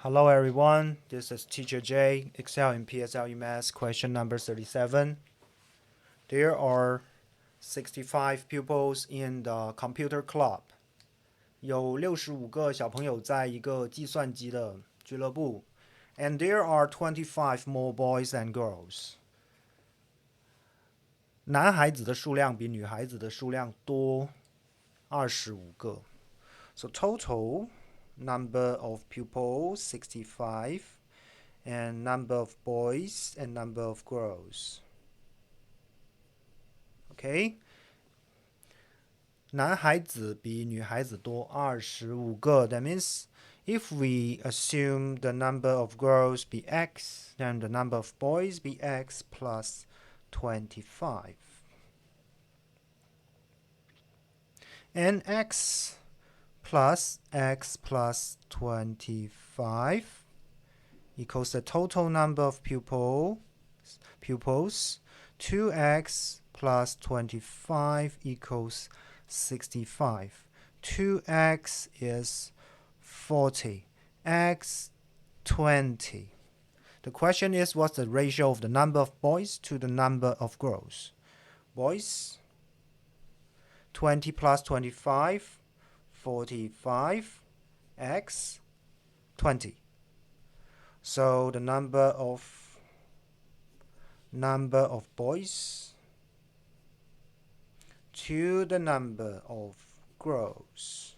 Hello everyone, this is Teacher J, Excel in PSLE Math, question number 37. There are 65 pupils in the computer club. 有65个小朋友在一个计算机的俱乐部。And there are 25 more boys and girls. 男孩子的数量比女孩子的数量多25个。So total number of pupils 65 and number of boys and number of girls. Okay? 男孩子比女孩子多25个。That means if we assume the number of girls be x, then the number of boys be x plus 25. And x plus 25 equals the total number of pupils. 2x plus 25 equals 65. 2x is 40. X 20. The question is, what's the ratio of the number of boys to the number of girls? Boys, 20 plus 25, 45. X, 20. So the number of boys to the number of girls.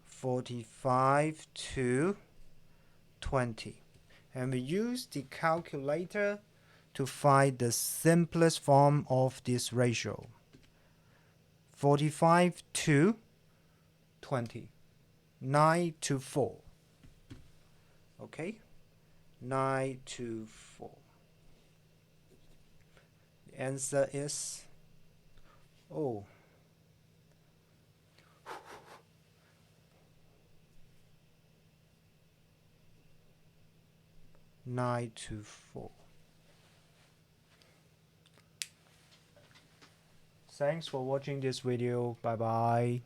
45 to 20. And we use the calculator to find the simplest form of this ratio. 45 to 20. 9 to 4. Okay? 9 to 4. The answer is 9 to 4. Thanks for watching this video. Bye bye.